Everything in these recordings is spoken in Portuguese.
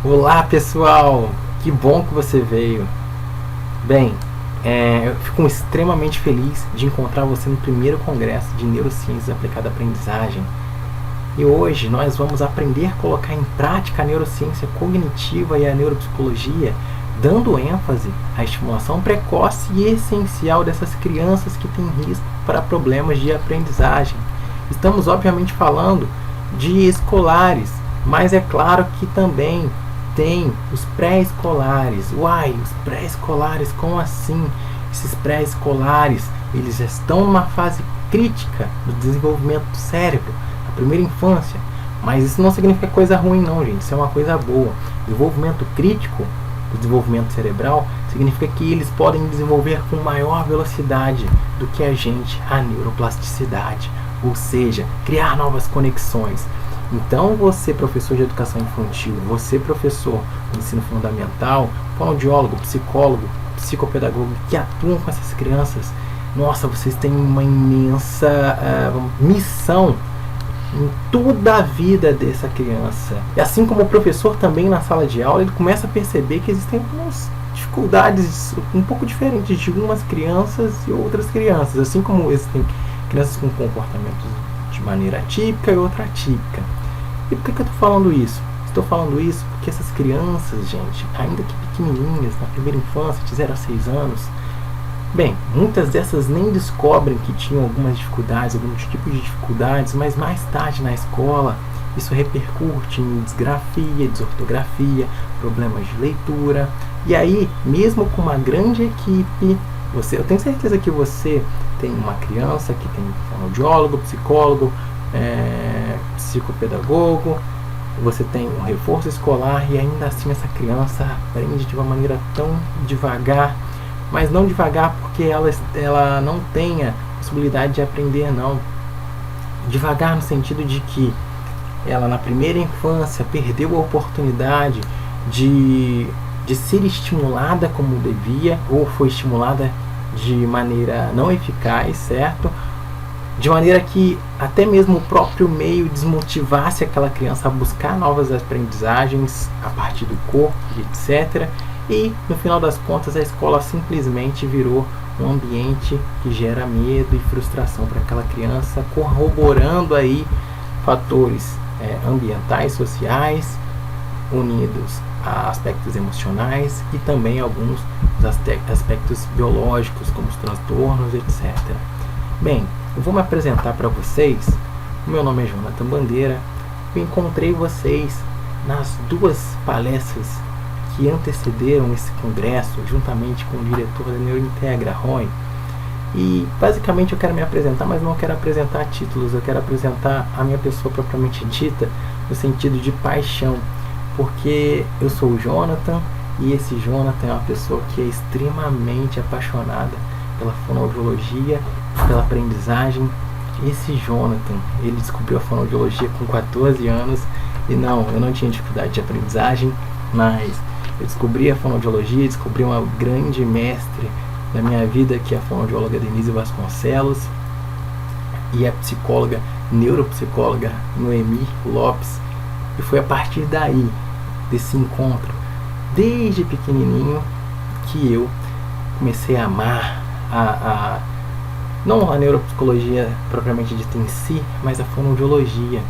Olá pessoal, que bom que você veio. Bem, eu fico extremamente feliz de encontrar você no primeiro congresso de Neurociências Aplicada à Aprendizagem. E hoje nós vamos aprender a colocar em prática a neurociência cognitiva e a neuropsicologia, dando ênfase à estimulação precoce e essencial dessas crianças que têm risco para problemas de aprendizagem. Estamos obviamente falando de escolares, mas é claro que também tem os pré-escolares. Uai, os pré-escolares, como assim? Esses pré-escolares, eles já estão numa fase crítica do desenvolvimento do cérebro, a primeira infância. Mas isso não significa coisa ruim não, gente. Isso é uma coisa boa. Desenvolvimento crítico do desenvolvimento cerebral significa que eles podem desenvolver com maior velocidade do que a gente a neuroplasticidade, ou seja, criar novas conexões. Então você, professor de educação infantil, você, professor de ensino fundamental, fonoaudiólogo, psicólogo, psicopedagogo que atuam com essas crianças, nossa, vocês têm uma imensa missão em toda a vida dessa criança. E assim como o professor também na sala de aula, ele começa a perceber que existem algumas dificuldades um pouco diferentes de umas crianças e outras crianças, assim como existem crianças com comportamentos de maneira atípica e outra atípica. E por que eu estou falando isso? Estou falando isso porque essas crianças, gente, ainda que pequenininhas, na primeira infância, de 0 a 6 anos, bem, muitas dessas nem descobrem que tinham algumas dificuldades, algum tipo de dificuldades, mas mais tarde na escola, isso repercute em disgrafia, desortografia, problemas de leitura. E aí, mesmo com uma grande equipe, eu tenho certeza que você tem uma criança que tem fonoaudiólogo, psicólogo, psicopedagogo, você tem um reforço escolar e ainda assim essa criança aprende de uma maneira tão devagar, mas não devagar porque ela não tenha possibilidade de aprender, não. Devagar no sentido de que ela na primeira infância perdeu a oportunidade de ser estimulada como devia, ou foi estimulada de maneira não eficaz, certo? De maneira que até mesmo o próprio meio desmotivasse aquela criança a buscar novas aprendizagens a partir do corpo, etc. E no final das contas a escola simplesmente virou um ambiente que gera medo e frustração para aquela criança, corroborando aí fatores ambientais, sociais, unidos a aspectos emocionais e também alguns aspectos biológicos, como os transtornos, etc. Bem, eu vou me apresentar para vocês. O meu nome é Jonathan Bandeira. Eu encontrei vocês nas duas palestras que antecederam esse congresso, juntamente com o diretor da Neurointegra, Roy. E basicamente eu quero me apresentar, mas não quero apresentar títulos, eu quero apresentar a minha pessoa propriamente dita, no sentido de paixão, porque eu sou o Jonathan e esse Jonathan é uma pessoa que é extremamente apaixonada pela fonoaudiologia, pela aprendizagem. Esse Jonathan, ele descobriu a fonoaudiologia com 14 anos e não, eu não tinha dificuldade de aprendizagem, mas eu descobri a fonoaudiologia, descobri uma grande mestre da minha vida, que é a fonoaudióloga Denise Vasconcelos, e a psicóloga, neuropsicóloga Noemi Lopes. E foi a partir daí, desse encontro, desde pequenininho, que eu comecei a amar não a neuropsicologia propriamente dita em si, mas a fonoaudiologia.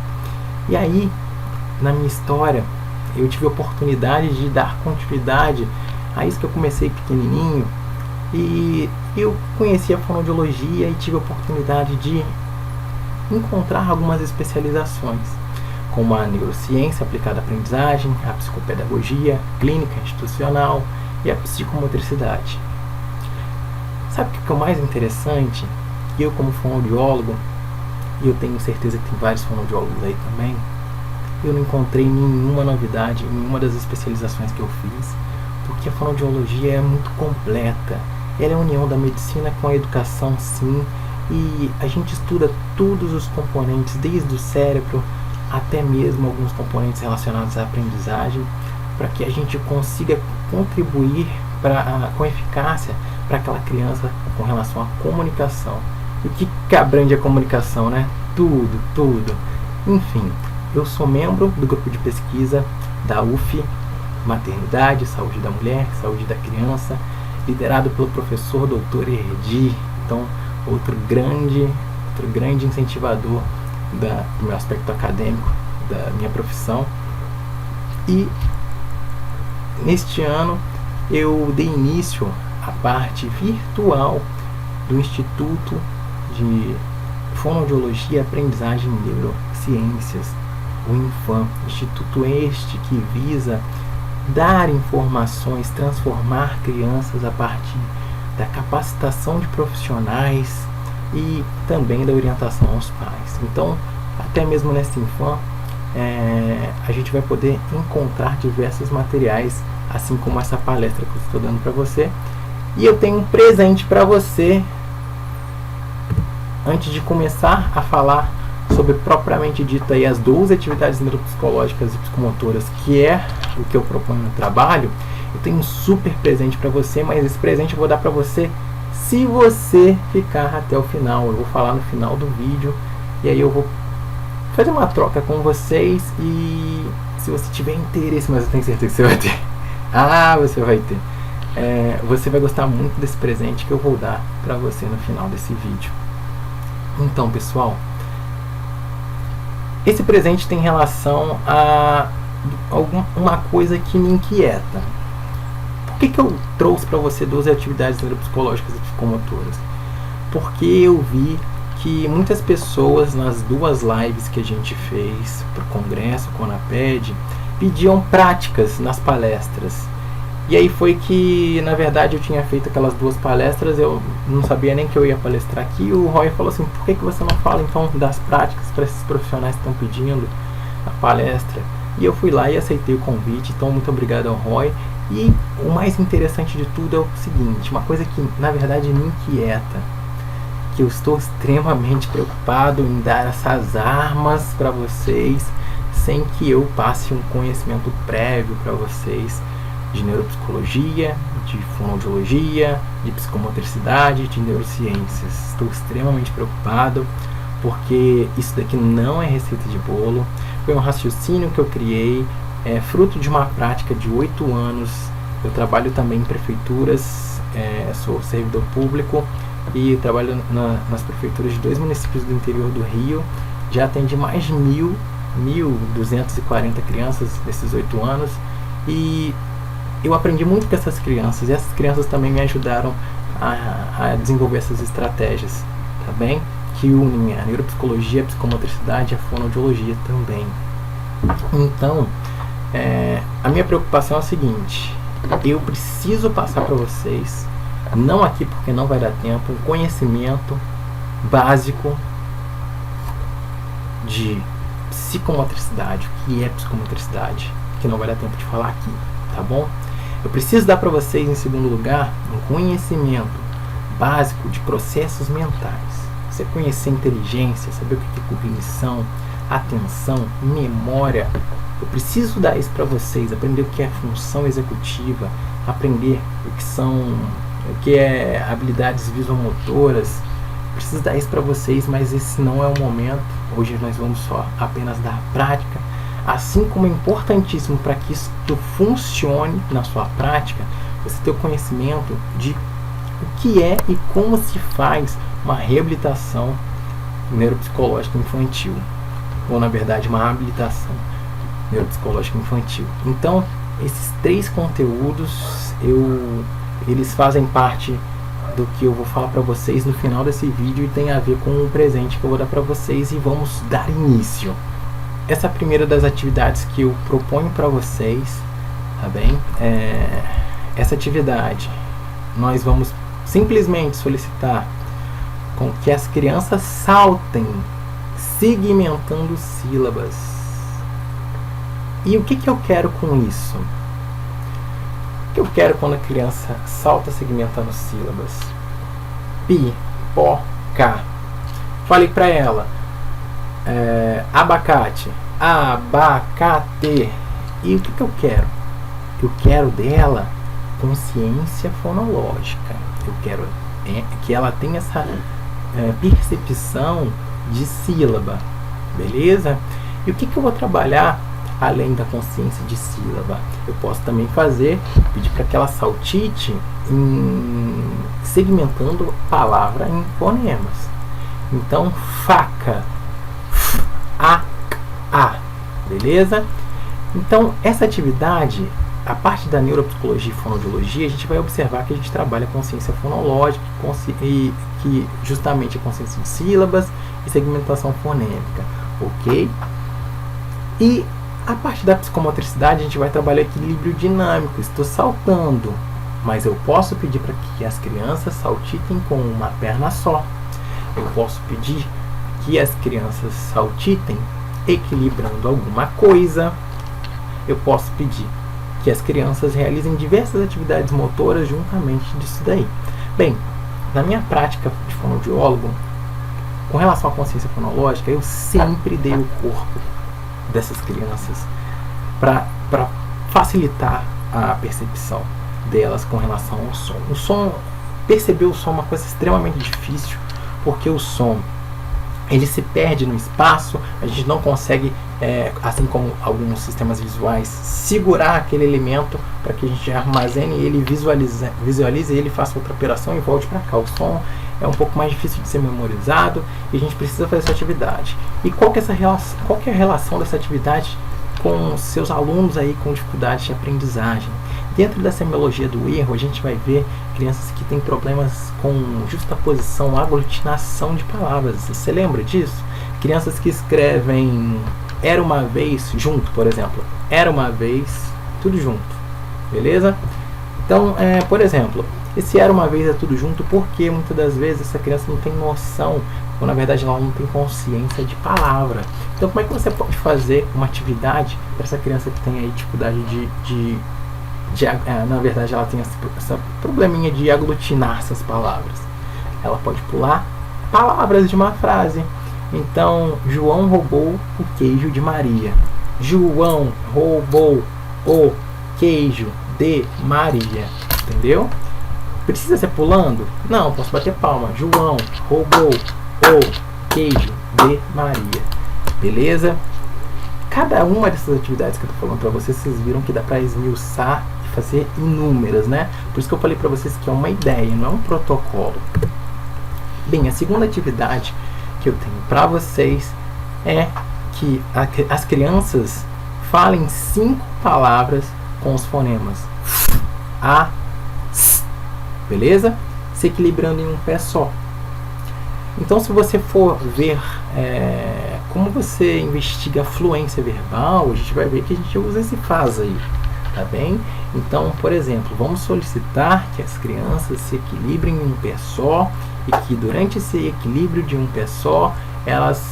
E aí, na minha história, eu tive a oportunidade de dar continuidade a isso que eu comecei pequenininho, e eu conheci a fonoaudiologia e tive a oportunidade de encontrar algumas especializações, como a neurociência aplicada à aprendizagem, a psicopedagogia, clínica institucional e a psicomotricidade. Sabe o que é o mais interessante? Eu, como fonoaudiólogo, e eu tenho certeza que tem vários fonoaudiólogos aí também, eu não encontrei nenhuma novidade em nenhuma das especializações que eu fiz, porque a fonoaudiologia é muito completa. Ela é a união da medicina com a educação, sim, e a gente estuda todos os componentes, desde o cérebro até mesmo alguns componentes relacionados à aprendizagem, para que a gente consiga contribuir com eficácia para aquela criança com relação à comunicação. E o que abrange a comunicação, né? Tudo. Enfim, eu sou membro do grupo de pesquisa da UF maternidade, saúde da mulher, saúde da criança, liderado pelo professor Dr. Erdi. Então, outro grande incentivador do meu aspecto acadêmico, da minha profissão. E neste ano eu dei início à parte virtual do Instituto de Fonoaudiologia e Aprendizagem em Neurociências, o INFAM, instituto este que visa dar informações, transformar crianças a partir da capacitação de profissionais e também da orientação aos pais. Então, até mesmo nessa INFAM, a gente vai poder encontrar diversos materiais, assim como essa palestra que eu estou dando para você. E eu tenho um presente para você, antes de começar a falar sobre propriamente dito aí as 12 atividades neuropsicológicas e psicomotoras, que é o que eu proponho no trabalho. Eu tenho um super presente para você, mas esse presente eu vou dar para você se você ficar até o final. Eu vou falar no final do vídeo e aí eu vou fazer uma troca com vocês, e se você tiver interesse, mas eu tenho certeza que você vai ter. Você vai ter. Você vai gostar muito desse presente que eu vou dar para você no final desse vídeo. Então, pessoal, esse presente tem relação a uma coisa que me inquieta. Por que eu trouxe para você 12 atividades neuropsicológicas e psicomotoras? Porque eu vi que muitas pessoas, nas 2 lives que a gente fez para o Congresso, com a Conaped, pediam práticas nas palestras. E aí foi que, na verdade, eu tinha feito aquelas 2 palestras, eu não sabia nem que eu ia palestrar aqui, e o Roy falou assim: por que você não fala então das práticas para esses profissionais que estão pedindo a palestra? E eu fui lá e aceitei o convite, então muito obrigado ao Roy. E o mais interessante de tudo é o seguinte, uma coisa que na verdade me inquieta, que eu estou extremamente preocupado em dar essas armas para vocês, sem que eu passe um conhecimento prévio para vocês de neuropsicologia, de fonoaudiologia, de psicomotricidade, de neurociências. Estou extremamente preocupado, porque isso daqui não é receita de bolo. Foi um raciocínio que eu criei, fruto de uma prática de 8 anos. Eu trabalho também em prefeituras, sou servidor público e trabalho nas prefeituras de 2 municípios do interior do Rio. Já atendi mais de 1.240 crianças nesses 8 anos, e eu aprendi muito com essas crianças, e essas crianças também me ajudaram a desenvolver essas estratégias, tá bem? Que unem a neuropsicologia, a psicomotricidade e a fonoaudiologia também. Então, a minha preocupação é a seguinte: eu preciso passar para vocês, não aqui porque não vai dar tempo, um conhecimento básico de psicomotricidade, o que é psicomotricidade, que não vai dar tempo de falar aqui, tá bom? Eu preciso dar para vocês, em segundo lugar, um conhecimento básico de processos mentais. Você conhecer inteligência, saber o que é cognição, atenção, memória. Eu preciso dar isso para vocês, aprender o que é função executiva, aprender o que é habilidades visomotoras. Preciso dar isso para vocês, mas esse não é o momento. Hoje nós vamos só apenas dar prática. Assim como é importantíssimo para que isso funcione na sua prática, você ter o conhecimento de o que é e como se faz uma reabilitação neuropsicológica infantil, ou na verdade uma habilitação neuropsicológica infantil. Então, esses 3 conteúdos, eles fazem parte do que eu vou falar para vocês no final desse vídeo, e tem a ver com o presente que eu vou dar para vocês, e vamos dar início. Essa é a primeira das atividades que eu proponho para vocês, tá bem? Essa atividade, nós vamos simplesmente solicitar com que as crianças saltem segmentando sílabas. E o que eu quero com isso? O que eu quero quando a criança salta segmentando sílabas? Pipoca. Falei para ela, abacate, abacate. E o que eu quero? Eu quero dela consciência fonológica. Eu quero que ela tenha essa percepção de sílaba, beleza? E o que eu vou trabalhar além da consciência de sílaba. Eu posso também pedir para que ela saltite segmentando palavra em fonemas. Então, faca, a, beleza? Então, essa atividade, a parte da neuropsicologia e fonoaudiologia, a gente vai observar que a gente trabalha consciência fonológica e que justamente a consciência de sílabas e segmentação fonêmica, ok? E a parte da psicomotricidade, a gente vai trabalhar equilíbrio dinâmico. Estou saltando, mas eu posso pedir para que as crianças saltitem com uma perna só. Eu posso pedir que as crianças saltitem equilibrando alguma coisa. Eu posso pedir que as crianças realizem diversas atividades motoras juntamente disso daí. Bem, na minha prática de fonoaudiólogo, com relação à consciência fonológica, eu sempre dei o corpo dessas crianças para facilitar a percepção delas com relação ao som. Perceber o som é uma coisa extremamente difícil, porque o som ele se perde no espaço, a gente não consegue, assim como alguns sistemas visuais, segurar aquele elemento para que a gente armazene ele, visualize ele, faça outra operação e volte para cá. O som é um pouco mais difícil de ser memorizado e a gente precisa fazer essa atividade. E qual que é a relação dessa atividade com seus alunos aí com dificuldade de aprendizagem? Dentro da semiologia do erro, a gente vai ver crianças que têm problemas com justaposição, aglutinação de palavras. Você lembra disso? Crianças que escrevem era uma vez junto, por exemplo. Era uma vez, tudo junto. Beleza? Então, por exemplo, esse era uma vez é tudo junto porque muitas das vezes essa criança não tem noção, ou na verdade ela não tem consciência de palavra. Então, como é que você pode fazer uma atividade para essa criança que tem aí dificuldade na verdade ela tem essa probleminha de aglutinar essas palavras? Ela pode pular palavras de uma frase. Então, João roubou o queijo de Maria. João roubou o queijo de Maria. Entendeu? Precisa ser pulando? Não, posso bater palma. João roubou o queijo de Maria. Beleza? Cada uma dessas atividades que eu estou falando para vocês viram que dá para esmiuçar e fazer inúmeras, né? Por isso que eu falei para vocês que é uma ideia, não é um protocolo. Bem, a segunda atividade que eu tenho para vocês é que as crianças falem 5 palavras com os fonemas A, S, beleza? Se equilibrando em um pé só. Então, se você for ver como você investiga a fluência verbal, a gente vai ver que a gente usa esse faz aí, tá bem? Então, por exemplo, vamos solicitar que as crianças se equilibrem em um pé só e que durante esse equilíbrio de um pé só, elas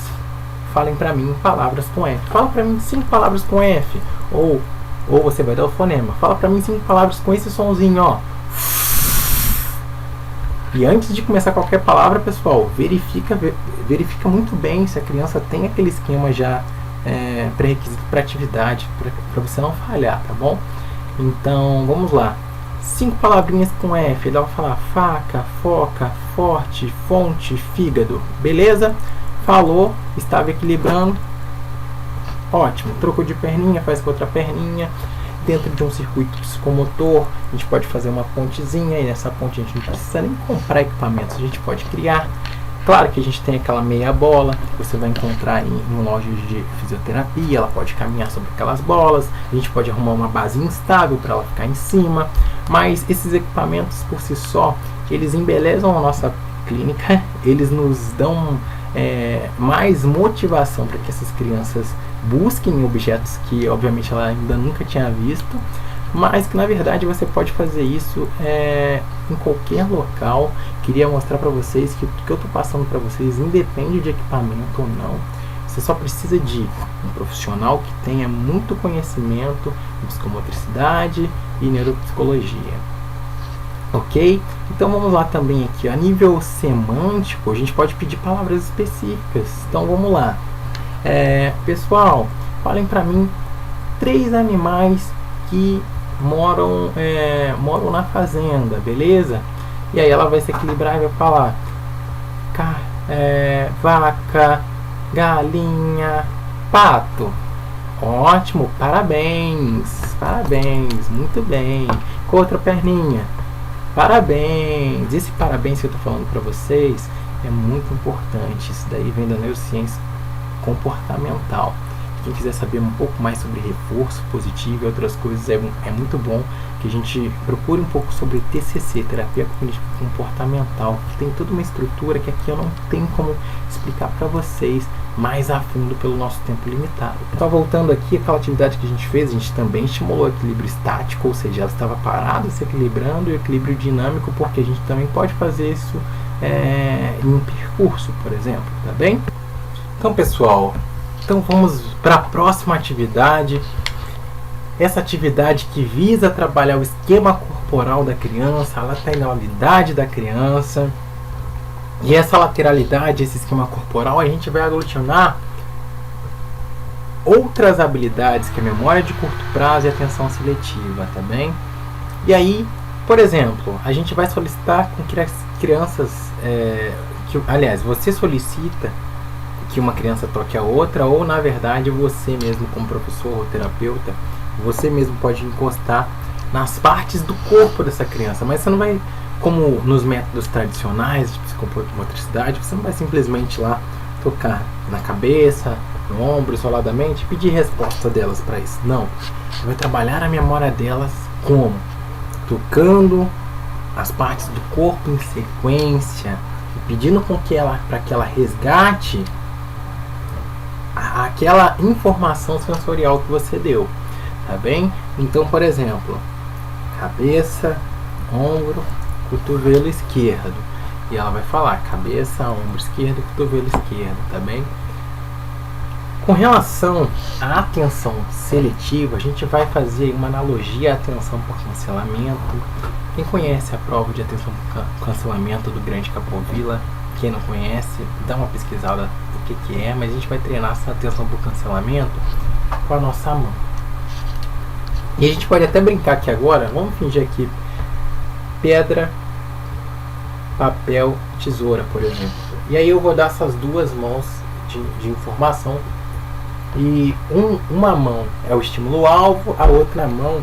falem para mim palavras com F. Fala para mim 5 palavras com F. Ou você vai dar o fonema. Fala para mim 5 palavras com esse sonzinho, ó. E antes de começar qualquer palavra, pessoal, verifica muito bem se a criança tem aquele esquema já pré-requisito para atividade, para você não falhar, tá bom? Então, vamos lá. 5 palavrinhas com F. Ele vai falar faca, foca, forte, fonte, fígado. Beleza? Falou, estava equilibrando. Ótimo. Trocou de perninha, faz com outra perninha. Dentro de um circuito psicomotor, a gente pode fazer uma pontezinha, e nessa ponte a gente não precisa nem comprar equipamentos, a gente pode criar. Claro que a gente tem aquela meia bola, que você vai encontrar em lojas de fisioterapia, ela pode caminhar sobre aquelas bolas, a gente pode arrumar uma base instável para ela ficar em cima, mas esses equipamentos por si só, eles embelezam a nossa clínica, eles nos dão mais motivação para que essas crianças busquem objetos que obviamente ela ainda nunca tinha visto, mas que na verdade você pode fazer isso em qualquer local. Queria mostrar para vocês que o que eu estou passando para vocês independe de equipamento ou não. Você só precisa de um profissional que tenha muito conhecimento em psicomotricidade e neuropsicologia. Ok? Então vamos lá também aqui. A nível semântico, a gente pode pedir palavras específicas. Então vamos lá. Pessoal, falem para mim 3 animais que moram na fazenda, beleza? E aí ela vai se equilibrar e vai falar vaca, galinha, pato. Ótimo, parabéns, parabéns, muito bem. Com outra perninha, parabéns. Esse parabéns que eu tô falando para vocês é muito importante. Isso daí vem da neurociência comportamental. Quem quiser saber um pouco mais sobre reforço positivo e outras coisas, é muito bom que a gente procure um pouco sobre TCC, terapia cognitivo comportamental, que tem toda uma estrutura que aqui eu não tenho como explicar para vocês mais a fundo pelo nosso tempo limitado. Só voltando aqui, aquela atividade que a gente fez, a gente também estimulou o equilíbrio estático, ou seja, ela estava parada se equilibrando, e o equilíbrio dinâmico, porque a gente também pode fazer isso em um percurso, por exemplo, tá bem? Então, pessoal, vamos para a próxima atividade. Essa atividade que visa trabalhar o esquema corporal da criança, a lateralidade da criança. E essa lateralidade, esse esquema corporal, a gente vai aglutinar outras habilidades, que é memória de curto prazo e atenção seletiva, tá bem? E aí, por exemplo, a gente vai solicitar com que as crianças... aliás, você solicita que uma criança toque a outra, ou na verdade você mesmo, como professor ou terapeuta, você mesmo pode encostar nas partes do corpo dessa criança, mas você não vai, como nos métodos tradicionais de psicomotricidade, você não vai simplesmente lá tocar na cabeça, no ombro, isoladamente, e pedir resposta delas para isso. Não, você vai trabalhar a memória delas como? Tocando as partes do corpo em sequência, e pedindo para que ela resgate aquela informação sensorial que você deu, tá bem? Então, por exemplo, cabeça, ombro, cotovelo esquerdo, e ela vai falar cabeça, ombro esquerdo, cotovelo esquerdo, tá bem? Com relação à atenção seletiva, a gente vai fazer uma analogia à atenção por cancelamento. Quem conhece a prova de atenção por cancelamento do Grande Capovilla, quem não conhece, dá uma pesquisada do que é, mas a gente vai treinar essa atenção por cancelamento com a nossa mão. E a gente pode até brincar aqui agora, vamos fingir aqui pedra, papel, tesoura, por exemplo. E aí eu vou dar essas duas mãos de informação, e uma mão é o estímulo alvo, a outra mão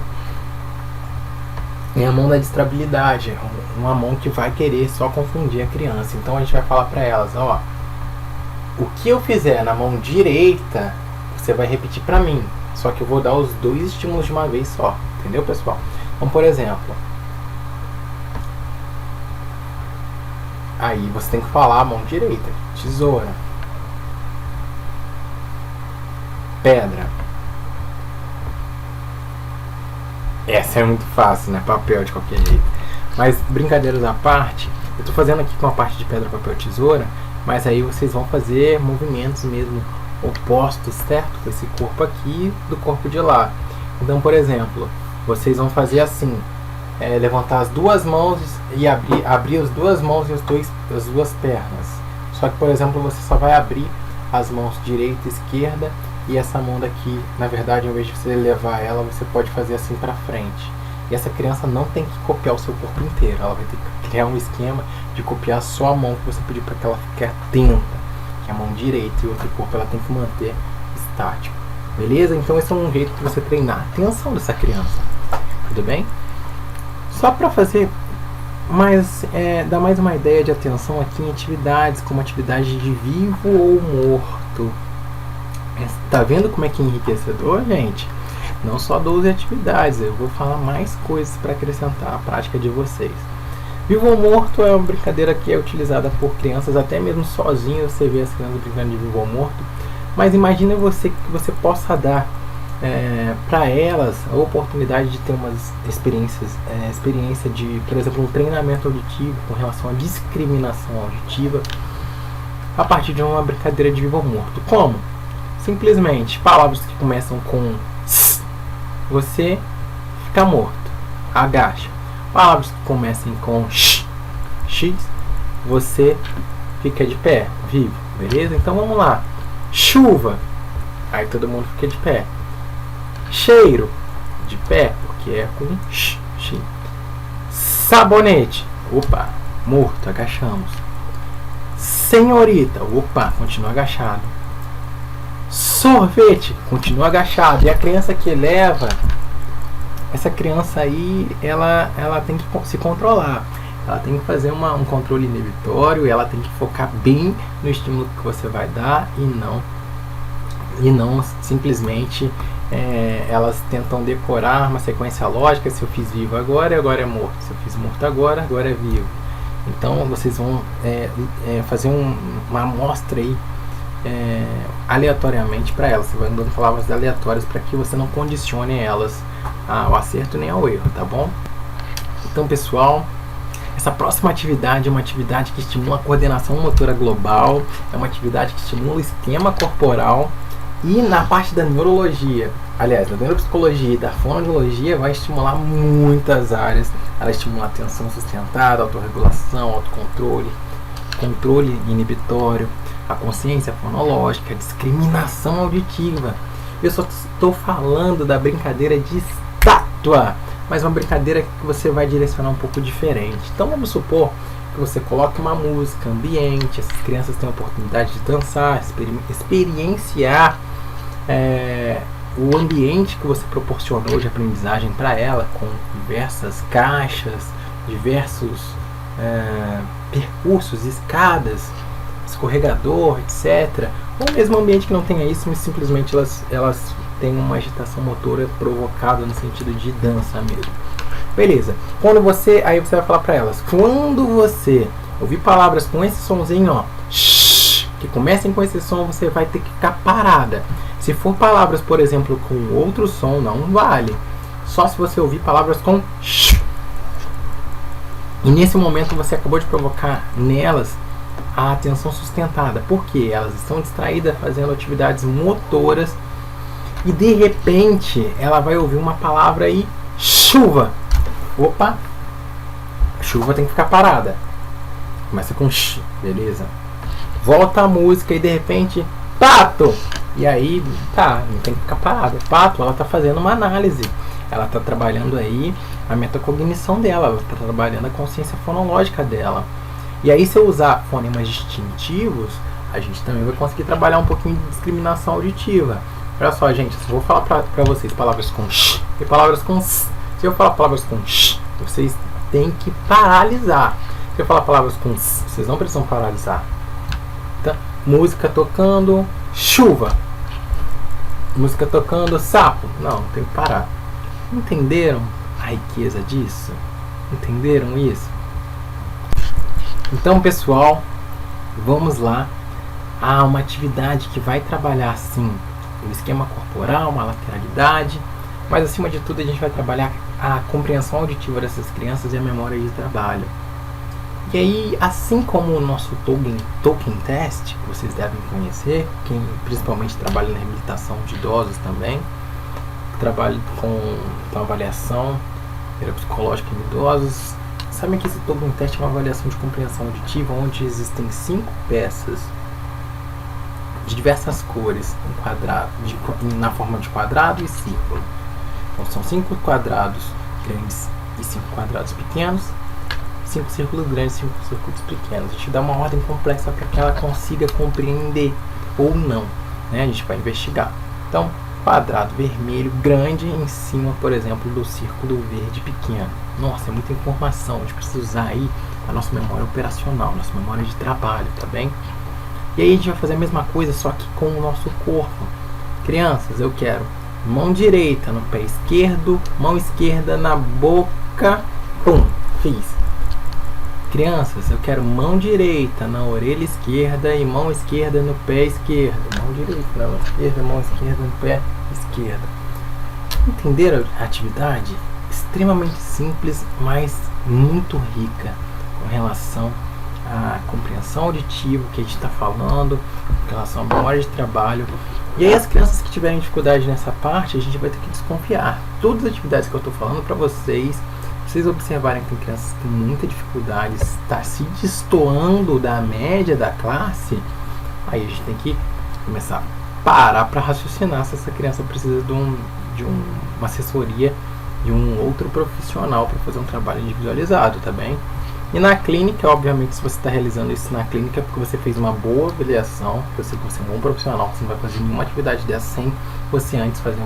é a mão da distrabilidade, uma mão que vai querer só confundir a criança. Então a gente vai falar para elas, ó, o que eu fizer na mão direita, você vai repetir para mim, só que eu vou dar os dois estímulos de uma vez só, entendeu, pessoal? Então, por exemplo, aí você tem que falar a mão direita, tesoura, pedra. Essa é muito fácil, né? Papel de qualquer jeito. Mas, brincadeiras à parte, eu tô fazendo aqui com a parte de pedra, papel, tesoura, mas aí vocês vão fazer movimentos mesmo opostos, certo? Com esse corpo aqui do corpo de lá. Então, por exemplo, vocês vão fazer assim, levantar as duas mãos e abrir as duas mãos e as duas pernas. Só que, por exemplo, você só vai abrir as mãos direita e esquerda, e essa mão daqui, na verdade, em vez de você levar ela, você pode fazer assim para frente. E essa criança não tem que copiar o seu corpo inteiro, ela vai ter que criar um esquema de copiar só a mão que você pediu para que ela fique atenta, que é a mão direita, e o outro corpo ela tem que manter estático. Beleza? Então esse é um jeito de você treinar a atenção dessa criança. Tudo bem? Só para fazer dar mais uma ideia de atenção aqui em atividades, como atividade de vivo ou morto. Tá vendo como é que é enriquecedor, gente? Não só 12 atividades, eu vou falar mais coisas para acrescentar à prática de vocês. Vivo ou morto é uma brincadeira que é utilizada por crianças, até mesmo sozinho você vê as crianças brincando de vivo ou morto. Mas imagine que você possa dar para elas a oportunidade de ter umas experiência de, por exemplo, um treinamento auditivo com relação à discriminação auditiva a partir de uma brincadeira de vivo ou morto. Como? Simplesmente palavras que começam com s, você fica morto, agacha. Palavras que comecem com x, você fica de pé, vivo, beleza? Então vamos lá. Chuva, aí todo mundo fica de pé. Cheiro, de pé, porque é com x. Sabonete, opa, morto, agachamos. Senhorita, opa, continua agachado. sorvete, continua agachado. E a criança que eleva, essa criança aí, ela tem que se controlar. Ela tem que fazer um controle inibitório, ela tem que focar bem no estímulo que você vai dar e não simplesmente elas tentam decorar uma sequência lógica. Se eu fiz vivo agora é morto. Se eu fiz morto agora é vivo. Então vocês vão fazer uma amostra aí aleatoriamente para elas. Você vai dando palavras aleatórias para que você não condicione elas ao acerto nem ao erro, tá bom? Então, pessoal, essa próxima atividade é uma atividade que estimula a coordenação motora global, é uma atividade que estimula o esquema corporal, e na parte da neurologia, aliás, da neuropsicologia e da fonoaudiologia, vai estimular muitas áreas. Ela estimula a atenção sustentada, a autorregulação, autocontrole, controle inibitório, a consciência fonológica, a discriminação auditiva. Eu só estou falando da brincadeira de estátua, mas uma brincadeira que você vai direcionar um pouco diferente. Então vamos supor que você coloque uma música ambiente, essas crianças têm a oportunidade de dançar, experienciar o ambiente que você proporcionou de aprendizagem para ela, com diversas caixas, diversos percursos, escadas, escorregador, etc. Ou mesmo um ambiente que não tenha isso, mas simplesmente elas têm uma agitação motora provocada no sentido de dança mesmo. Beleza. Aí você vai falar para elas, quando você ouvir palavras com esse somzinho, ó, que comecem com esse som, você vai ter que ficar parada. Se for palavras, por exemplo, com outro som, não vale. Só se você ouvir palavras com sh. E nesse momento você acabou de provocar nelas a atenção sustentada, porque elas estão distraídas fazendo atividades motoras e de repente ela vai ouvir uma palavra aí, chuva. Opa, chuva tem que ficar parada. Começa com sh, beleza? Volta a música e de repente, pato! E aí, tá, não tem que ficar parada. Pato, ela tá fazendo uma análise. Ela tá trabalhando aí a metacognição dela, ela tá trabalhando a consciência fonológica dela. E aí, se eu usar fonemas distintivos, a gente também vai conseguir trabalhar um pouquinho de discriminação auditiva. Olha só, gente, eu vou falar pra vocês palavras com sh e palavras com s. Se eu falar palavras com sh, vocês têm que paralisar. Se eu falar palavras com s, vocês não precisam paralisar. Então, música tocando, chuva. Música tocando, sapo. Não, tem que parar. Entenderam a riqueza disso? Entenderam isso? Então, pessoal, vamos lá a uma atividade que vai trabalhar, sim, o esquema corporal, uma lateralidade, mas acima de tudo a gente vai trabalhar a compreensão auditiva dessas crianças e a memória de trabalho. E aí, assim como o nosso Tolkien Test, que vocês devem conhecer, quem principalmente trabalha na reabilitação de idosos também, trabalha com avaliação neuropsicológica em idosos, sabem que esse Tolkien Test é uma avaliação de compreensão auditiva onde existem 5 peças de diversas cores, na forma de quadrado e círculo. Então são 5 quadrados grandes e 5 quadrados pequenos, 5 círculos grandes e 5 círculos pequenos. A gente dá uma ordem complexa para que ela consiga compreender ou não, né? A gente vai investigar. Então, quadrado vermelho grande em cima, por exemplo, do círculo verde pequeno. Nossa, é muita informação. A gente precisa usar aí a nossa memória operacional, nossa memória de trabalho, tá bem? E aí a gente vai fazer a mesma coisa, só que com o nosso corpo. Crianças, eu quero mão direita no pé esquerdo, mão esquerda na boca. Pum, fiz. Crianças, eu quero mão direita na orelha esquerda e mão esquerda no pé esquerdo. Mão direita na mão esquerda no pé esquerdo. Entenderam a atividade? Extremamente simples, mas muito rica com relação à compreensão auditiva que a gente está falando, com relação à memória de trabalho. E aí as crianças que tiverem dificuldade nessa parte, a gente vai ter que desconfiar. Todas as atividades que eu estou falando para vocês observarem que tem crianças que têm muita dificuldade, está se destoando da média da classe, aí a gente tem que começar a parar para raciocinar se essa criança precisa de uma assessoria de um outro profissional para fazer um trabalho individualizado, tá bem? E na clínica, obviamente, se você está realizando isso na clínica, é porque você fez uma boa avaliação, eu sei que você é um bom profissional, você não vai fazer nenhuma atividade dessa sem você antes fazer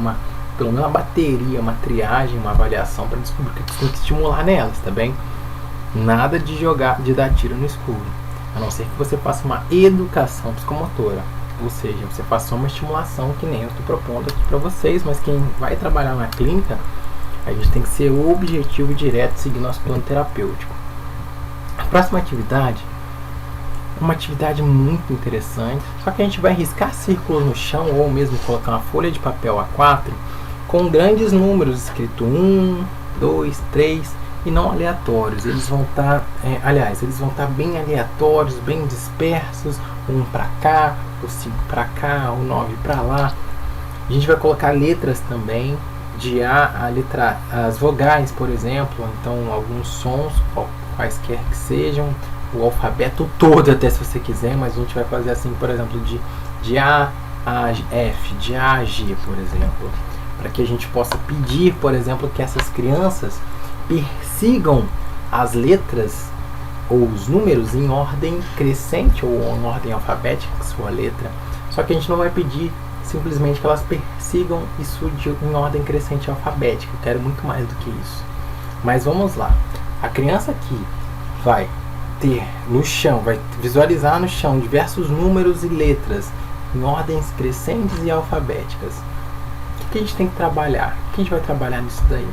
pelo menos uma bateria, uma triagem, uma avaliação para descobrir o que você tem que estimular nelas, tá bem? Nada de dar tiro no escuro, a não ser que você faça uma educação psicomotora, ou seja, você faça uma estimulação que nem eu estou propondo aqui para vocês, mas quem vai trabalhar na clínica, a gente tem que ser objetivo e direto, seguir nosso plano terapêutico. A próxima atividade é uma atividade muito interessante, só que a gente vai riscar círculos no chão ou mesmo colocar uma folha de papel A4 com grandes números escrito 1, 2, 3 e não aleatórios. Eles vão estar, eles vão estar bem aleatórios, bem dispersos, um para cá, o 5 para cá, o 9 para lá. A gente vai colocar letras também, de A a letra A, as vogais, por exemplo, então alguns sons, quaisquer que sejam, o alfabeto todo até se você quiser, mas a gente vai fazer assim, por exemplo, de A a F, de A a G, por exemplo, para que a gente possa pedir, por exemplo, que essas crianças persigam as letras ou os números em ordem crescente ou em ordem alfabética, que sua letra, só que a gente não vai pedir simplesmente que elas persigam isso em ordem crescente alfabética. Eu quero muito mais do que isso. Mas vamos lá. A criança aqui vai ter no chão, vai visualizar no chão diversos números e letras em ordens crescentes e alfabéticas. O que a gente tem que trabalhar? O que a gente vai trabalhar nisso daí?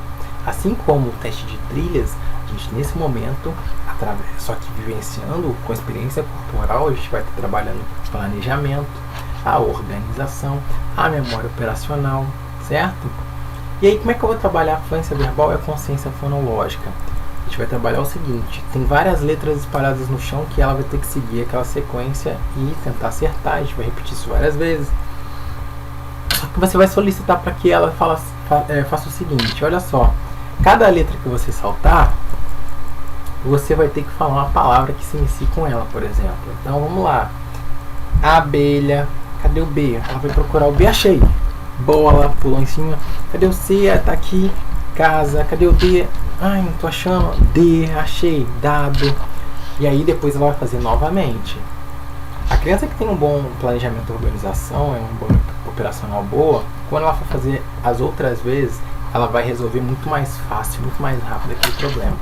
Assim como o teste de trilhas, a gente nesse momento, só que vivenciando com a experiência corporal, a gente vai estar trabalhando planejamento, a organização, a memória operacional, certo? E aí, como é que eu vou trabalhar a fluência verbal e a consciência fonológica? A gente vai trabalhar o seguinte: tem várias letras espalhadas no chão que ela vai ter que seguir aquela sequência e tentar acertar. A gente vai repetir isso várias vezes. Só que você vai solicitar para que ela faça o seguinte: olha só, cada letra que você saltar, você vai ter que falar uma palavra que se inicie com ela, por exemplo. Então vamos lá: abelha. Cadê o B? Ela vai procurar o B, achei. Bola, pulou em cima. Cadê o C? Tá aqui. Casa. Cadê o D? Ai, não tô achando. D, achei. Dado. E aí depois ela vai fazer novamente. A criança que tem um bom planejamento de organização, é um bom operacional boa, quando ela for fazer as outras vezes, ela vai resolver muito mais fácil, muito mais rápido aquele problema.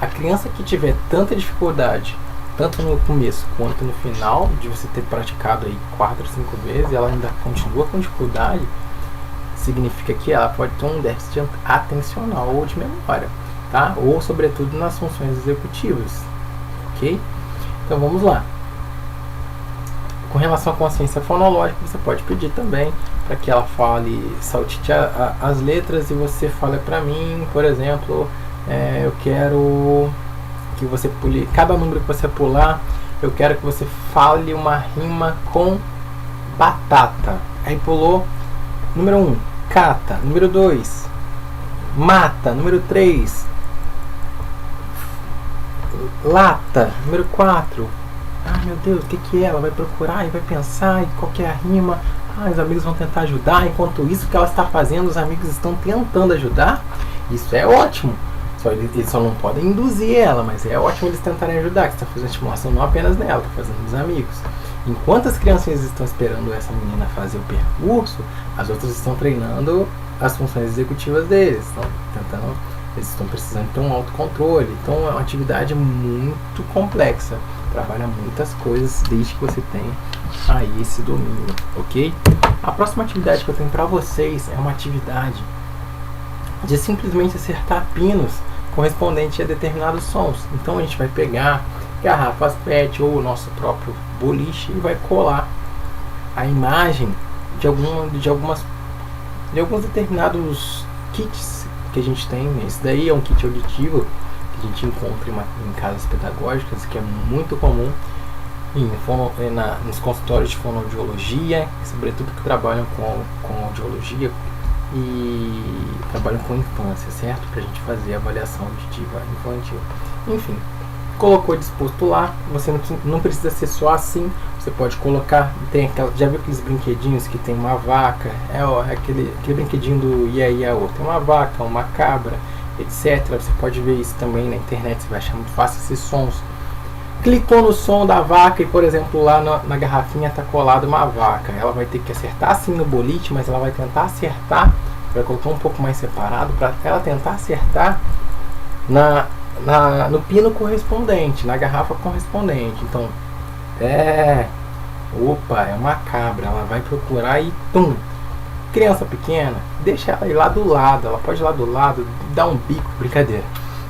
A criança que tiver tanta dificuldade, tanto no começo quanto no final, de você ter praticado aí 4, 5 vezes, e ela ainda continua com dificuldade, significa que ela pode ter um déficit atencional ou de memória, tá? Ou sobretudo nas funções executivas, ok? Então vamos lá. Com relação à consciência fonológica, você pode pedir também para que ela fale, saltite as letras, e você fale para mim, por exemplo, eu quero que você pule, cada número que você pular, eu quero que você fale uma rima com batata. Aí pulou, número 1, cata. Número 2, mata. Número 3, lata. Número 4, meu Deus, o que é? Ela vai procurar e vai pensar e qual que é a rima. Os amigos vão tentar ajudar. Enquanto isso, o que ela está fazendo, os amigos estão tentando ajudar. Isso é ótimo. Eles só não podem induzir ela, mas é ótimo eles tentarem ajudar, que está fazendo estimulação não apenas nela, está fazendo nos amigos. Enquanto as crianças estão esperando essa menina fazer o percurso, as outras estão treinando as funções executivas deles, eles estão precisando ter um autocontrole. Então é uma atividade muito complexa, trabalha muitas coisas desde que você tenha aí esse domínio, ok? A próxima atividade que eu tenho para vocês é uma atividade de simplesmente acertar pinos correspondente a determinados sons. Então a gente vai pegar garrafas PET ou o nosso próprio boliche e vai colar a imagem de alguns determinados kits que a gente tem. Esse daí é um kit auditivo que a gente encontra em casas pedagógicas, que é muito comum nos consultórios de fonoaudiologia, sobretudo que trabalham com audiologia e trabalham com infância, certo? Para a gente fazer a avaliação auditiva infantil. Enfim, colocou disposto lá, você não precisa ser só assim, você pode colocar, já viu aqueles brinquedinhos que tem uma vaca, aquele brinquedinho do Ia Ia O, tem uma vaca, uma cabra, etc. Você pode ver isso também na internet, você vai achar muito fácil esses sons. Clicou no som da vaca e, por exemplo, lá na garrafinha está colada uma vaca. Ela vai ter que acertar sim no bolite, mas ela vai tentar acertar, vai colocar um pouco mais separado para ela tentar acertar no pino correspondente, na garrafa correspondente. Então, opa, é uma cabra, ela vai procurar e tum. Criança pequena, deixa ela ir lá do lado, ela pode ir lá do lado, dar um bico, brincadeira.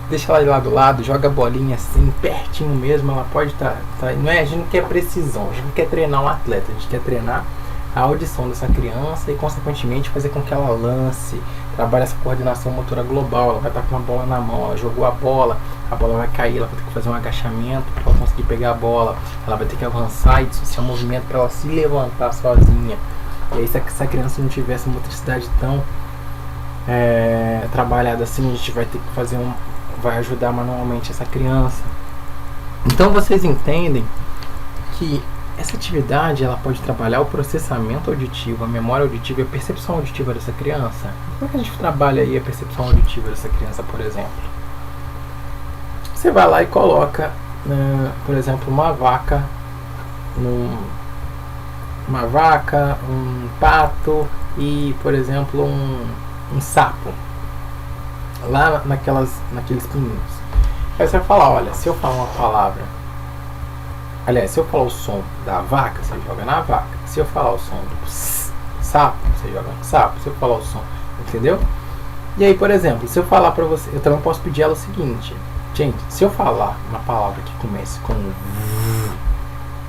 Deixa ela ir lá do lado, joga a bolinha assim, pertinho mesmo, ela pode estar. Não é, a gente não quer precisão, a gente não quer treinar um atleta, a gente quer treinar a audição dessa criança e, consequentemente, fazer com que ela lance, trabalhe essa coordenação motora global. Ela vai estar com uma bola na mão, ela jogou a bola vai cair, ela vai ter que fazer um agachamento para ela conseguir pegar a bola, ela vai ter que avançar e dissociar o movimento para ela se levantar sozinha. E aí, se essa criança não tiver essa motricidade tão trabalhada assim, a gente vai ter que fazer vai ajudar manualmente essa criança. Então vocês entendem que essa atividade ela pode trabalhar o processamento auditivo, a memória auditiva e a percepção auditiva dessa criança. Como é que a gente trabalha aí a percepção auditiva dessa criança, por exemplo? Você vai lá e coloca, por exemplo, uma vaca, um pato e, por exemplo, um sapo lá naqueles pininhos. Aí você vai falar, olha, se eu falar uma palavra, aliás, se eu falar o som da vaca, você joga na vaca. Se eu falar o som do sapo, você joga no sapo. Se eu falar o som, entendeu? E aí, por exemplo, se eu falar pra você, eu também posso pedir ela o seguinte, gente, se eu falar uma palavra que comece com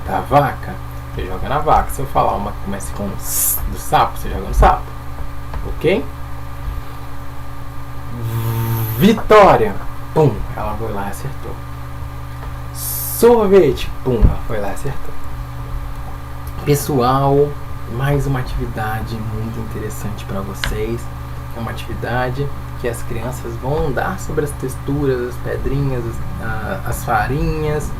da vaca, você joga na vaca. Se eu falar uma que comece com do sapo, você joga no sapo. Ok? Vitória! Pum! Ela foi lá e acertou. Sorvete! Pum! Ela foi lá e acertou. Pessoal, mais uma atividade muito interessante para vocês. É uma atividade que as crianças vão andar sobre as texturas, as pedrinhas, as farinhas.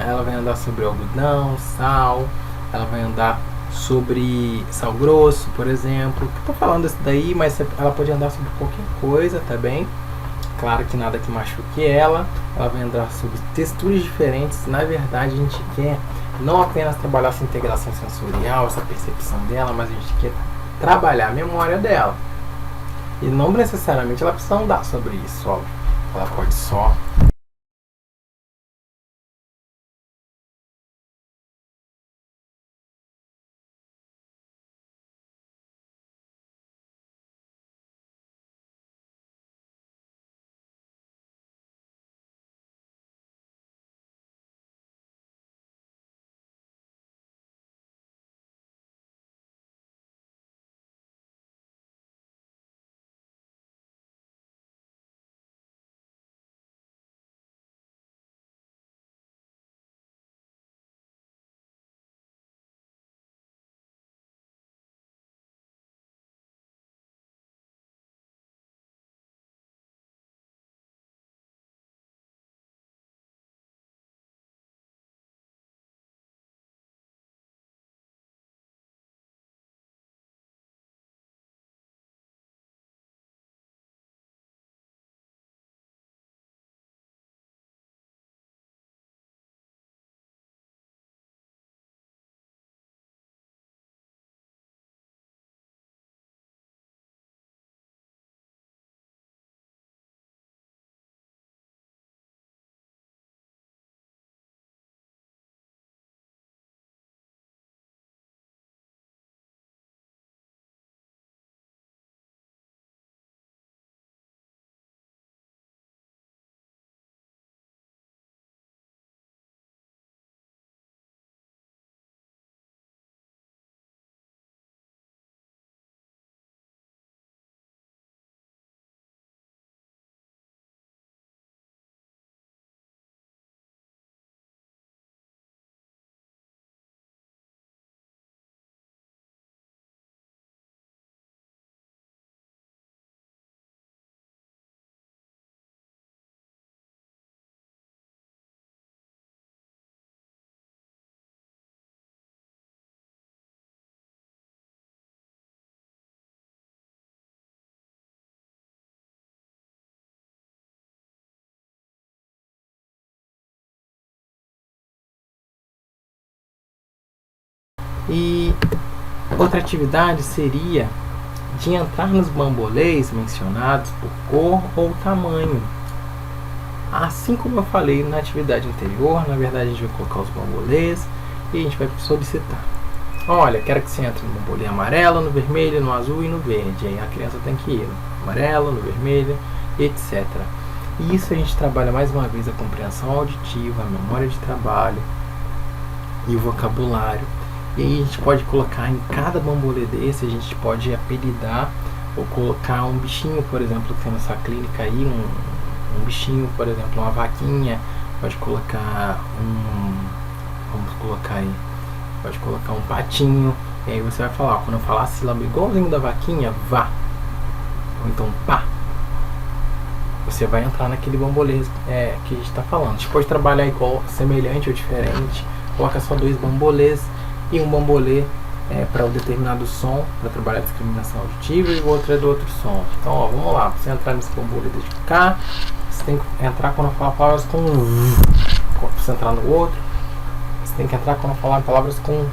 Ela vai andar sobre o algodão, sal. Ela vai andar sobre sal grosso, por exemplo. Estou falando isso daí, mas ela pode andar sobre qualquer coisa, tá bem? Claro que nada que machuque ela. Ela vai andar sobre texturas diferentes. Na verdade, a gente quer não apenas trabalhar essa integração sensorial, essa percepção dela, mas a gente quer trabalhar a memória dela. E não necessariamente ela precisa andar sobre isso, óbvio. Ela pode só E outra atividade seria de entrar nos bambolês mencionados por cor ou tamanho. Assim como eu falei na atividade anterior, na verdade a gente vai colocar os bambolês e a gente vai solicitar. Olha, quero que você entre no bambolê amarelo, no vermelho, no azul e no verde. Aí a criança tem que ir no amarelo, no vermelho, etc. E isso a gente trabalha mais uma vez a compreensão auditiva, a memória de trabalho e o vocabulário. E aí a gente pode colocar em cada bambolê desse, a gente pode apelidar ou colocar um bichinho, por exemplo, que tem nessa clínica aí, um bichinho, por exemplo, uma vaquinha, pode colocar pode colocar um patinho, e aí você vai falar, ó, quando eu falar a sílaba igualzinho da vaquinha, vá, ou então pá, você vai entrar naquele bambolê que a gente está falando. A gente pode trabalhar igual, semelhante ou diferente, coloca só 2 bambolês e um bambolê para um determinado som, para trabalhar a discriminação auditiva, e o outro é do outro som. Então, ó, vamos lá, para você entrar nesse bambolê de cá, você tem que entrar quando eu falar palavras com V. Para você entrar no outro, você tem que entrar quando eu falar palavras com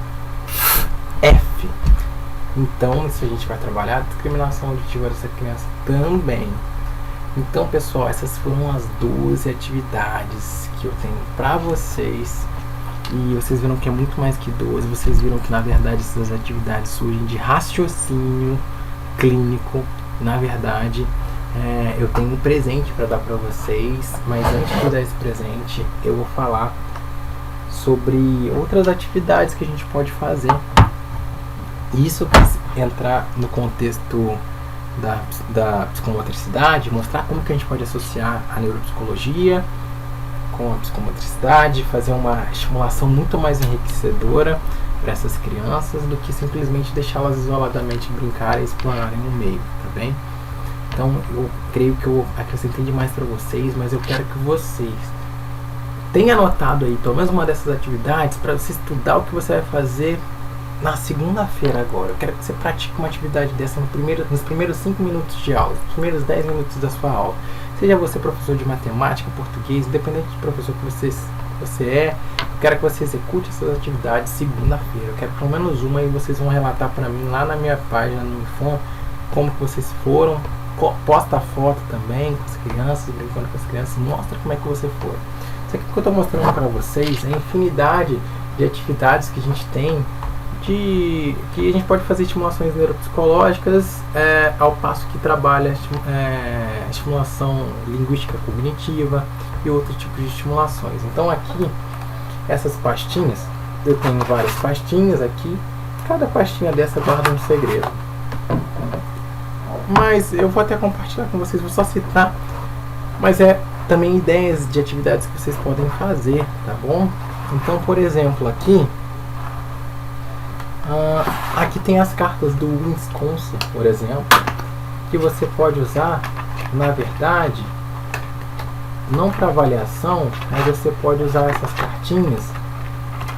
F. Então, isso a gente vai trabalhar a discriminação auditiva dessa criança também. Então, pessoal, essas foram as 12 atividades que eu tenho para vocês. E vocês viram que é muito mais que 12. Vocês viram que, na verdade, essas atividades surgem de raciocínio clínico. Na verdade, eu tenho um presente para dar para vocês. Mas antes de dar esse presente, eu vou falar sobre outras atividades que a gente pode fazer. Isso vai entrar no contexto da psicomotricidade, mostrar como que a gente pode associar a neuropsicologia com a psicomotricidade, fazer uma estimulação muito mais enriquecedora para essas crianças do que simplesmente deixá-las isoladamente brincarem e explorarem no meio, tá bem? Então eu creio que eu acrescentei demais para vocês, mas eu quero que vocês tenham anotado aí pelo menos uma dessas atividades para você estudar o que você vai fazer na segunda-feira agora. Eu quero que você pratique uma atividade dessa nos primeiros 5 minutos de aula, nos primeiros 10 minutos da sua aula. Seja você professor de matemática, português, independente de professor que você é, eu quero que você execute essas atividades segunda-feira. Eu quero pelo menos uma e vocês vão relatar para mim lá na minha página no Infom como que vocês foram. Posta a foto também com as crianças, brincando com as crianças, mostra como é que você foi. Isso aqui que eu estou mostrando para vocês é a infinidade de atividades que a gente tem, que a gente pode fazer estimulações neuropsicológicas ao passo que trabalha estimulação linguística cognitiva e outros tipos de estimulações. Então aqui, essas pastinhas, eu tenho várias pastinhas aqui, cada pastinha dessa guarda um segredo. Mas eu vou até compartilhar com vocês, vou só citar, mas também ideias de atividades que vocês podem fazer, tá bom? Então, por exemplo, aqui tem as cartas do Wisconsin, por exemplo, que você pode usar, na verdade, não para avaliação, mas você pode usar essas cartinhas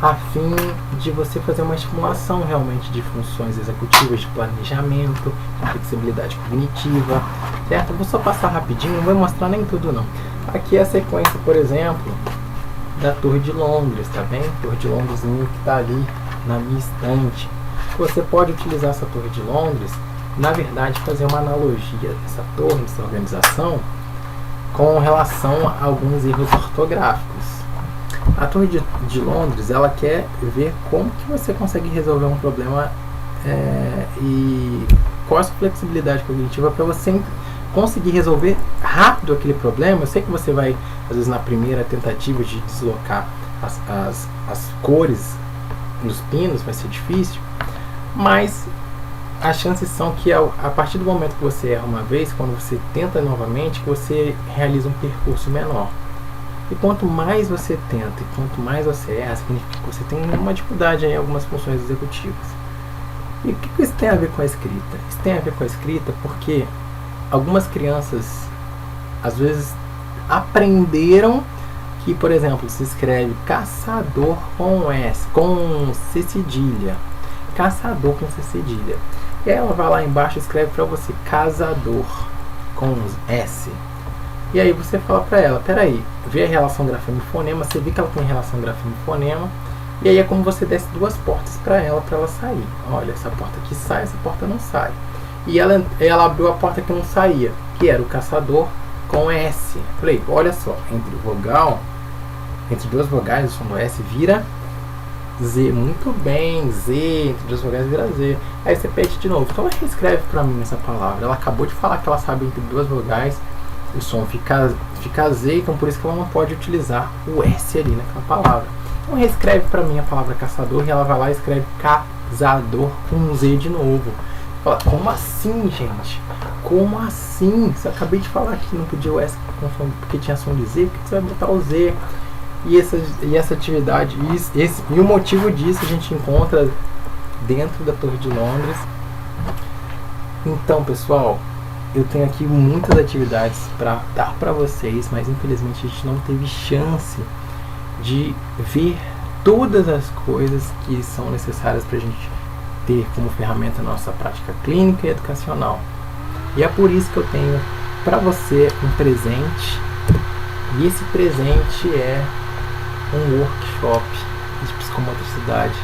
a fim de você fazer uma estimulação realmente de funções executivas, de planejamento, de flexibilidade cognitiva, certo? Eu vou só passar rapidinho, não vou mostrar nem tudo não. Aqui é a sequência, por exemplo, da Torre de Londres, tá bem? Torre de Londres que está ali na minha estante. Você pode utilizar essa Torre de Londres, na verdade, fazer uma analogia dessa torre, dessa organização, com relação a alguns erros ortográficos. A Torre de Londres, ela quer ver como que você consegue resolver um problema e qual a sua flexibilidade cognitiva para você conseguir resolver rápido aquele problema. Eu sei que você vai, às vezes, na primeira tentativa de deslocar as cores nos pinos, vai ser difícil, mas as chances são que a partir do momento que você erra uma vez, quando você tenta novamente, que você realiza um percurso menor. E quanto mais você tenta e quanto mais você erra, significa que você tem uma dificuldade em algumas funções executivas. E o que isso tem a ver com a escrita? Isso tem a ver com a escrita porque algumas crianças, às vezes, aprenderam que, por exemplo, se escreve caçador com S, com C cedilha. Caçador com C cedilha. E aí ela vai lá embaixo e escreve para você casador com S. E aí você fala para ela, peraí, vê a relação grafema e fonema, você vê que ela tem relação grafema e fonema, E aí é como você desce duas portas para ela sair. Olha, essa porta aqui sai, essa porta não sai. E ela abriu a porta que não saía, que era o caçador com S. Falei, olha só, entre duas vogais, o som do S vira Z. Muito bem, Z, entre duas vogais vira Z. Aí você pede de novo. Então ela reescreve para mim essa palavra. Ela acabou de falar que ela sabe entre duas vogais o som fica Z, então por isso que ela não pode utilizar o S ali naquela palavra. Então reescreve para mim a palavra caçador e ela vai lá e escreve casador com Z de novo. Fala, como assim, gente? Como assim? Você acabei de falar que não podia o S porque tinha som de Z, por que você vai botar o Z? E essa atividade, e o motivo disso a gente encontra dentro da Torre de Londres. Então, pessoal, eu tenho aqui muitas atividades para dar para vocês, mas infelizmente a gente não teve chance de ver todas as coisas que são necessárias para a gente ter como ferramenta a nossa prática clínica e educacional. E é por isso que eu tenho para você um presente, e esse presente é um workshop de psicomotricidade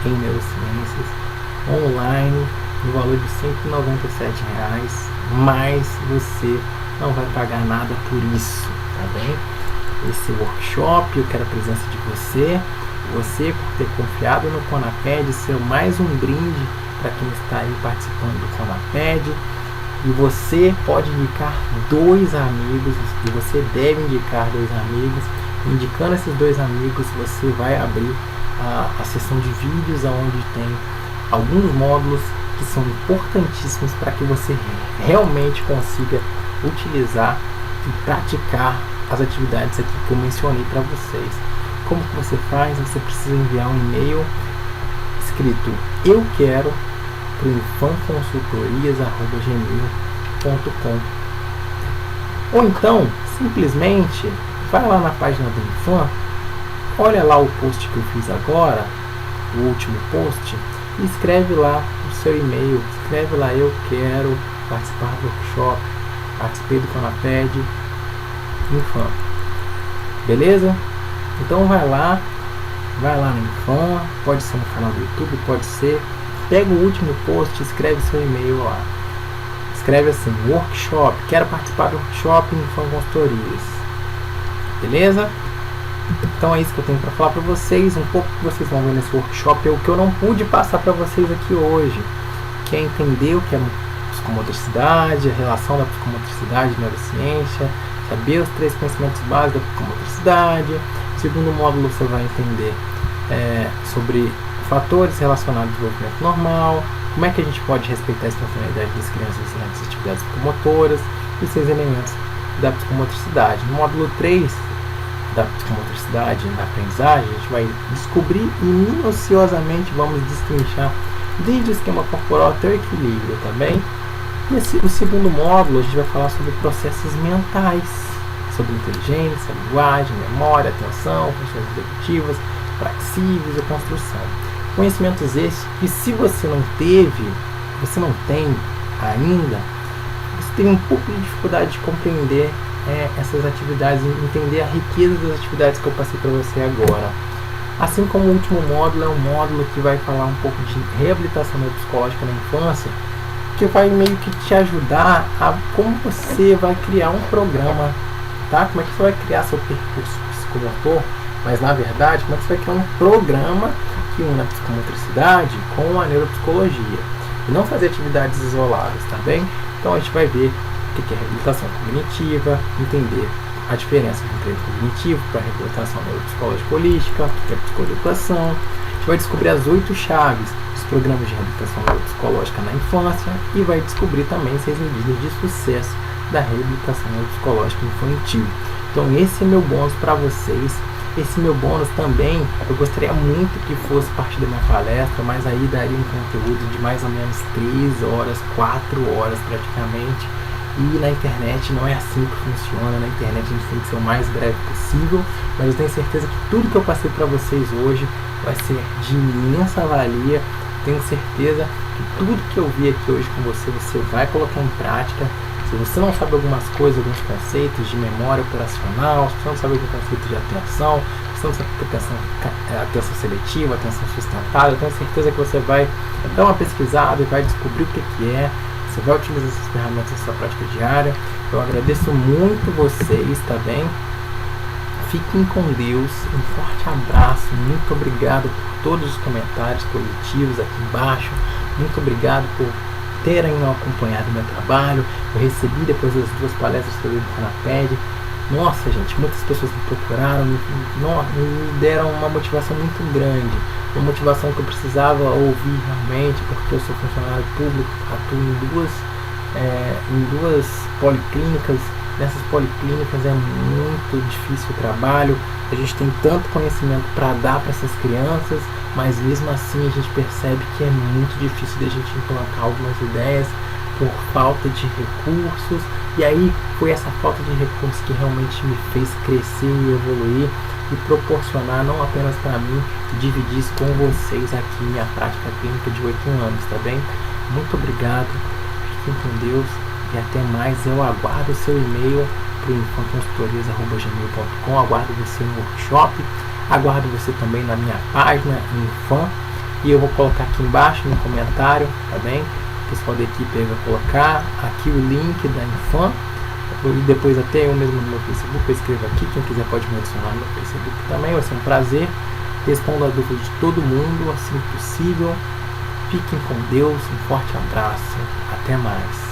em neurociências online no valor de R$ 197, mas você não vai pagar nada por isso, tá bem? Esse workshop, eu quero a presença de você por ter confiado no Conaped, ser mais um brinde para quem está aí participando do Conaped. E você pode indicar 2 amigos, e você deve indicar 2 amigos. Indicando esses 2 amigos, você vai abrir a seção de vídeos, onde tem alguns módulos que são importantíssimos para que você realmente consiga utilizar e praticar as atividades aqui que eu mencionei para vocês. Como que você faz? Você precisa enviar um e-mail escrito eu quero para o infanconsultorias@gmail.com, ou então simplesmente vai lá na página do Infam, olha lá o post que eu fiz agora, o último post, e escreve lá o seu e-mail, escreve lá eu quero participar do workshop, participei do Conaped Infam, beleza? Então vai lá no Infam, pode ser no canal do YouTube, pode ser, pega o último post e escreve seu e-mail lá, escreve assim, workshop, quero participar do workshop Infam Consultorias, beleza? Então é isso que eu tenho para falar para vocês. Um pouco que vocês vão ver nesse workshop é o que eu não pude passar para vocês aqui hoje, que é entender o que é psicomotricidade, a relação da psicomotricidade e neurociência, saber os 3 conhecimentos básicos da psicomotricidade. No segundo módulo você vai entender sobre fatores relacionados ao desenvolvimento normal, como é que a gente pode respeitar a espontaneidade das crianças nas atividades psicomotoras e 6 elementos da psicomotricidade. No módulo 3 da psicomotricidade na aprendizagem, a gente vai descobrir e minuciosamente vamos destrinchar desde o esquema corporal até o equilíbrio, tá bem? E o segundo módulo a gente vai falar sobre processos mentais, sobre inteligência, linguagem, memória, atenção, funções executivas, praxíveis e construção. Conhecimentos esses que, se você não tem ainda, você tem um pouco de dificuldade de compreender essas atividades, entender a riqueza das atividades que eu passei para você agora. Assim como o último módulo é um módulo que vai falar um pouco de reabilitação neuropsicológica na infância, que vai meio que te ajudar a como você vai criar um programa, tá? Como é que você vai criar seu percurso psicomotor, mas na verdade, como é que você vai criar um programa que une a psicomotricidade com a neuropsicologia e não fazer atividades isoladas, tá bem? Então a gente vai ver o que é reabilitação cognitiva, entender a diferença entre treino cognitivo para reabilitação neuropsicológica holística, o que é psicoeducação. A gente vai descobrir as 8 chaves dos programas de reabilitação neuropsicológica na infância e vai descobrir também 6 medidas de sucesso da reabilitação neuropsicológica infantil. Então esse é meu bônus para vocês. Esse meu bônus também, eu gostaria muito que fosse parte da minha palestra, mas aí daria um conteúdo de mais ou menos 3 horas, 4 horas praticamente. E na internet não é assim que funciona. Na internet a gente tem que ser o mais breve possível, mas eu tenho certeza que tudo que eu passei para vocês hoje vai ser de imensa valia. Tenho certeza que tudo que eu vi aqui hoje com você, você vai colocar em prática. Se você não sabe algumas coisas, alguns conceitos de memória operacional, se você não sabe algum conceito de atenção, se você prestando atenção seletiva, atenção sustentável, eu tenho certeza que você vai dar uma pesquisada e vai descobrir o que é. Você vai utilizar essas ferramentas na sua prática diária. Eu agradeço muito vocês, tá bem? Fiquem com Deus, um forte abraço, muito obrigado por todos os comentários positivos aqui embaixo, muito obrigado por terem acompanhado meu trabalho. Eu recebi depois das 2 palestras que eu dei do Canaped. Nossa, gente, muitas pessoas me procuraram, me deram uma motivação muito grande, uma motivação que eu precisava ouvir realmente, porque eu sou funcionário público, atuo em duas policlínicas. Nessas policlínicas é muito difícil o trabalho, a gente tem tanto conhecimento para dar para essas crianças, mas mesmo assim a gente percebe que é muito difícil de a gente implantar algumas ideias por falta de recursos, e aí foi essa falta de recursos que realmente me fez crescer e evoluir e proporcionar não apenas para mim, dividir isso com vocês aqui minha prática clínica de 8 anos, tá bem? Muito obrigado, fiquem com Deus e até mais. Eu aguardo o seu e-mail para o infanconsultorias@gmail.com, aguardo você no workshop, aguardo você também na minha página Infan, e eu vou colocar aqui embaixo no comentário, tá bem? O pessoal da equipe vai colocar aqui o link da Infan, e depois até eu mesmo no meu Facebook eu escrevo aqui, quem quiser pode me adicionar no meu Facebook também, vai ser um prazer. Respondo a dúvidas de todo mundo assim que possível. Fiquem com Deus, um forte abraço, até mais.